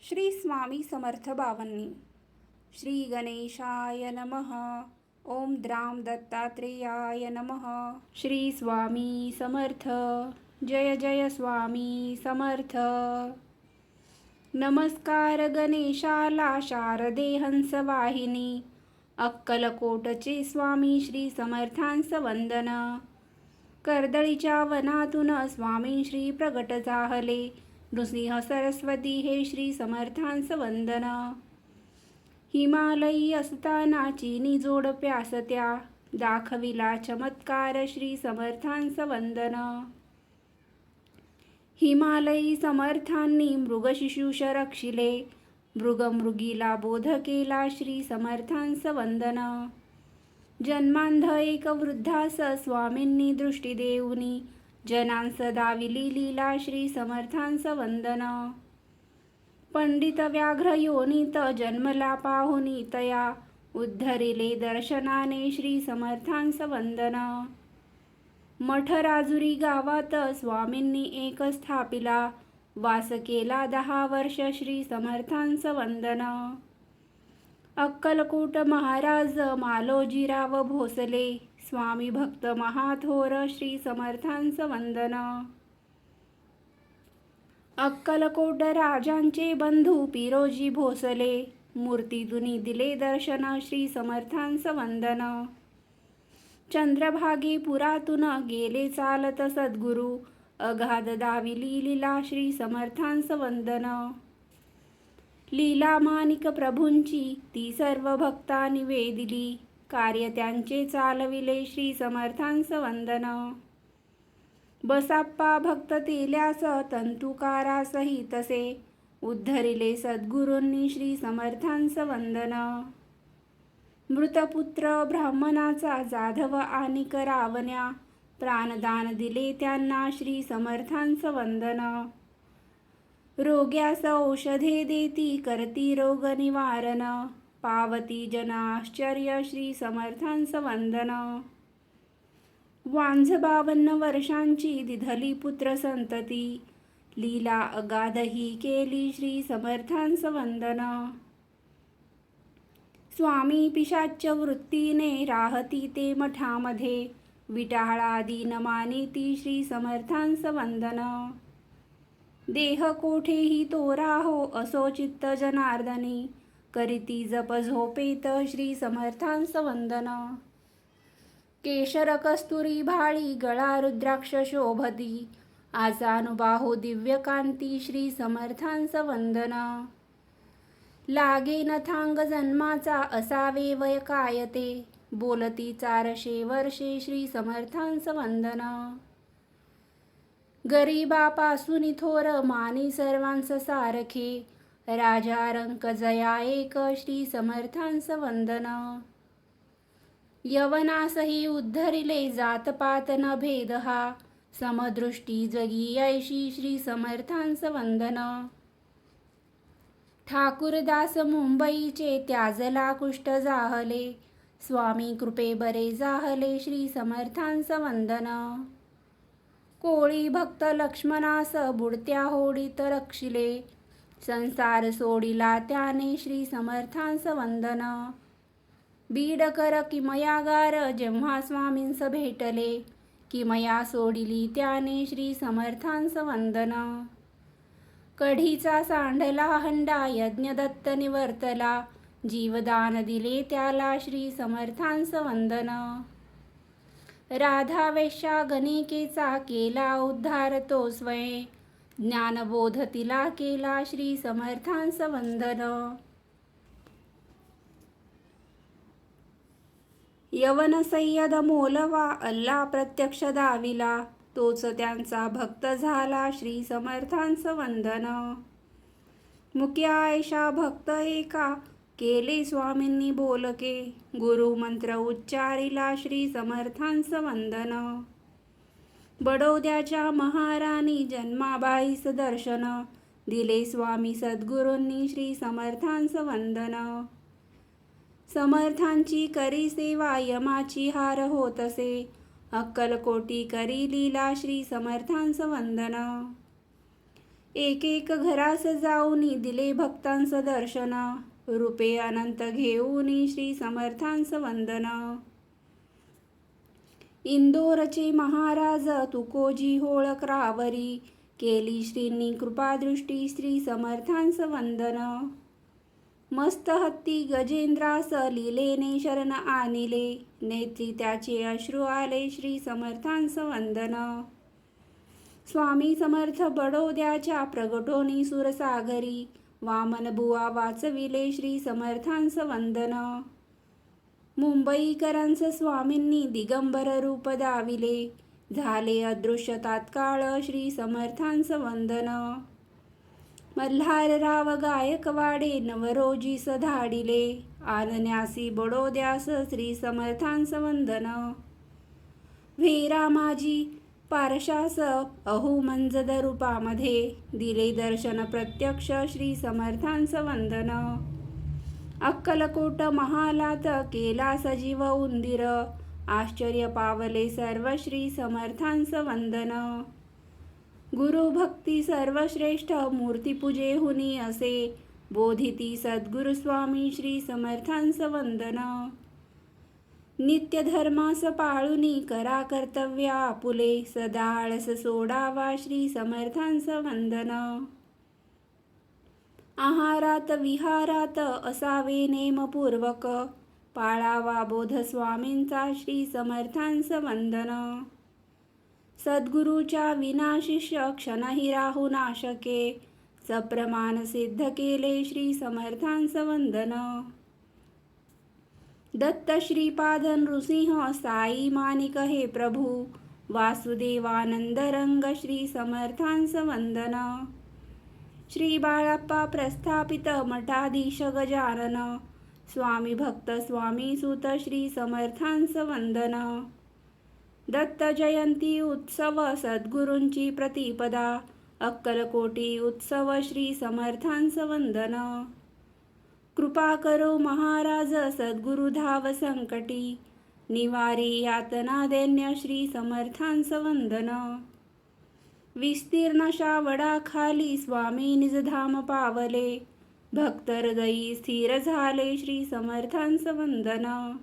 श्री स्वामी समर्थ बावन्नी. श्री गणेशाय नमः. ओम द्राम दत्तात्रेयाय नमः. श्री स्वामी समर्थ. जय जय स्वामी समर्थ. नमस्कार गणेशाला शारदे हंसवाहिनी. अक्कलकोटचे स्वामी श्री समर्थांस वंदन. कर्दळीच्या वनातून स्वामी श्री प्रगट झाले. नृसिंह सरस्वती हे श्री समर्थांस वंदन. हिमालयी असताना चिनी जोड प्यासत्या. दाखविला चमत्कार श्री समर्थांस वंदन. हिमालयी समर्थांनी मृगशिशूष रक्षिले. मृगमृगीला बोध केला श्री समर्थांस वंदन. जन्मांध एक वृद्धास स्वामींनी दृष्टी देऊनी. जनांस दाविली लीला श्री समर्थांस वंदन. पंडित व्याघ्र योनीत जन्मला पाहुनी तया. उद्धरिले दर्शनाने श्री समर्थांस वंदन. मठ राजुरी गावात स्वामींनी एक स्थापिला. वास केला 10 वर्ष श्री समर्थांस वंदन. अक्कलकोट महाराज मालोजीराव भोसले. स्वामी भक्त महाथोर श्री समर्थांस वंदन. अक्कलकोट राजांचे बंधू पिरोजी भोसले. मूर्तीतूनी दिले दर्शन श्री समर्थांस वंदन. चंद्रभागे पुरातून गेले चालत सद्गुरु. अगाध दाविली लीला श्री समर्थांस वंदन. लीला माणिक प्रभूंची ती सर्व भक्ता निवेदिली. कार्य त्यांचे चालविले श्री समर्थांस वंदन. बसाप्पा भक्त तेल्यास तंतुकारा सहितसे. उद्धरिले सद्गुरूंनी श्री समर्थांस वंदन. मृतपुत्र ब्राह्मणाचा जाधव आणि रावण्या. प्राणदान दिले त्यांना श्री समर्थांस वंदन. रोग्यास औषधे देती करती रोग निवारण. पावती जनाश्चर्य श्री समर्थांस वंदन. वांझ 52 वर्षांची दिधली पुत्र संतती. लीला अगाध ही केली श्री समर्थांस वंदन. स्वामी पिशाच्च वृत्तीने राहती ते मठामध्ये. विटाळा दीन मानिती श्री समर्थांस वंदन. देह कोठेही तो राहो असो चित्त जनार्दनी. करीती जप झोपेत श्री समर्थांस वंदन. केशर कस्तुरी भाळी गळा रुद्राक्ष शोभती. आजानुबाहू दिव्य कांती श्री समर्थांस वंदन. लागे नथांग जन्माचा असावे वय काय ते. बोलती 400 वर्षे श्री समर्थांस वंदन. गरीबापासून थोर मानी सर्वांस सारखे. राजा रंक जया एक श्री समर्थांस वंदन. यवनासही उद्धरिले जातपात न भेद हा. समदृष्टी जगी ऐशी श्री समर्थांस वंदन. ठाकूरदास मुंबईचे त्याजला कुष्ठ जाहले. स्वामी कृपे बरे जाहले श्री समर्थांस वंदन. कोळी भक्त लक्ष्मणास बुडत्या होडीत रक्षिले. संसार सोडिला त्याने श्री समर्थांस वंदन. बीडकर किमयागार जेव्हा स्वामींस भेटले. किमया सोडिली त्याने श्री समर्थांस वंदन. कढीचा सांडला हंडा यज्ञदत्त निवर्तला. जीवदान दिले त्याला श्री समर्थांस वंदन. राधा वेश्या गणिकेचा केला उद्धार तो स्वये. ज्ञानबोध तिला केला श्री समर्थांस वंदन. यवन सय्यद मोलवा अल्ला प्रत्यक्ष दाविला. तोच त्यांचा भक्त झाला श्री समर्थांस वंदन. मुक्या ऐशा भक्त एका केले स्वामींनी बोलके. गुरु मंत्र उच्चारिला श्री समर्थांस वंदन. बडोद्याच्या महाराणी जन्माबाईस दर्शन. दिले स्वामी सद्गुरूंनी श्री समर्थांस वंदन. समर्थांची करी सेवा यमाची हार होतसे. अक्कलकोटी करी लीला श्री समर्थांस वंदन. एक एक घरास जाऊनी दिले भक्तांस दर्शन, रूपे अनंत घेऊनी श्री समर्थांस वंदन. इंदोरचे महाराज तुकोजी होळकरावरी, केली श्रींनी कृपादृष्टी श्री समर्थांस वंदन. मस्त हत्ती गजेंद्रास लिलेने शरण आणिले, नेत्री त्याचे अश्रू आले श्री समर्थांस वंदन. स्वामी समर्थ बडोद्याच्या प्रगटोनी सुरसागरी, वामन बुवा वाचविले श्री समर्थांस वंदन. मुंबईकरांस स्वामींनी दिगंबर रूप दाविले, झाले अदृश्य तात्काळ श्री समर्थांस वंदन. मल्हारराव गायकवाडे नवरोजीस धाडिले, आणण्यासी बडोद्यास श्री समर्थांस वंदन. व्हेरामाजी पारशास अहुमंजद रूपामध्ये, दिले दर्शन प्रत्यक्ष श्री समर्थांस वंदन. अक्कलकोट महालात केला सजीव उंदीर, आश्चर्य पावले सर्व श्री समर्थांस वंदन. गुरुभक्ती सर्वश्रेष्ठ मूर्तिपूजेहुनी असे, बोधिती सद्गुरु स्वामी श्री समर्थांस वंदन. नित्य धर्मास पाळुनी करा कर्तव्य आपुले, सदा आळस सोडावा श्री समर्थांस वंदन. आहारात विहारात असावे नेमपूर्वक, पाळावा बोध स्वामींचा श्री समर्थांस वंदन. सद्गुरूच्या विना शिष्य क्षणही राहू नाशके, सप्रमाण सिद्ध केले श्री समर्थांस वंदन. दत्त श्रीपाद नृसिंह साई माणिक हे प्रभू, वासुदेवानंद रंग श्री समर्थांस वंदन. श्री बाळप्पा प्रस्थापित मठाधीश गजानन, स्वामी भक्त स्वामी सुत श्री समर्थांस वंदन. दत्त जयंती उत्सव सद्गुरूंची प्रतिपदा, अक्कलकोटी उत्सव श्री समर्थांस वंदन. कृपा करो महाराज सद्गुरु धाव संकटी, निवारी यातना दैन्य श्री समर्थांस वंदन. विस्तीर्ण शावडाखाली स्वामी निजधाम पावले, भक्त हृदयी स्थिर झाले श्री समर्थांस वंदन.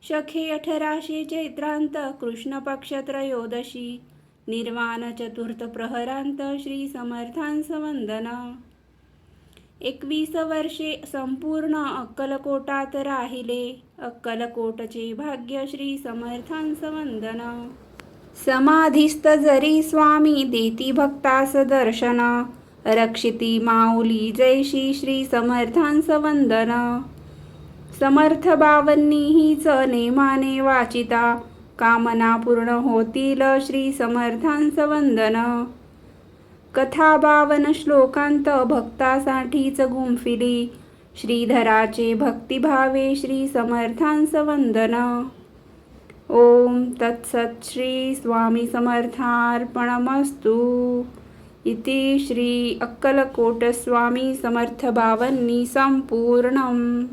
शके 1800 चैत्रांत कृष्ण पक्ष त्रयोदशी, निर्वाण चतुर्थ प्रहरांत श्री समर्थांस वंदन. 21 वर्षे संपूर्ण अक्कलकोटात राहिले, अक्कलकोटचे भाग्य श्री समर्थांस वंदन. समाधीस्थ जरी स्वामी देती भक्तास दर्शन, रक्षिती माऊली जैशी श्री समर्थांस वंदन. समर्थ बावन्नी हीच नेमाने वाचिता, कामना पूर्ण होतील श्री समर्थांस वंदन. कथा 52 श्लोकांत भक्तासाठीच गुंफिली, श्रीधराचे भक्तिभावे श्री समर्थांस वंदन. ओम तत्सत् श्री स्वामी समर्थार्पणमस्तु. इति श्री अक्कलकोट स्वामी समर्थ बावन्नी संपूर्णम्.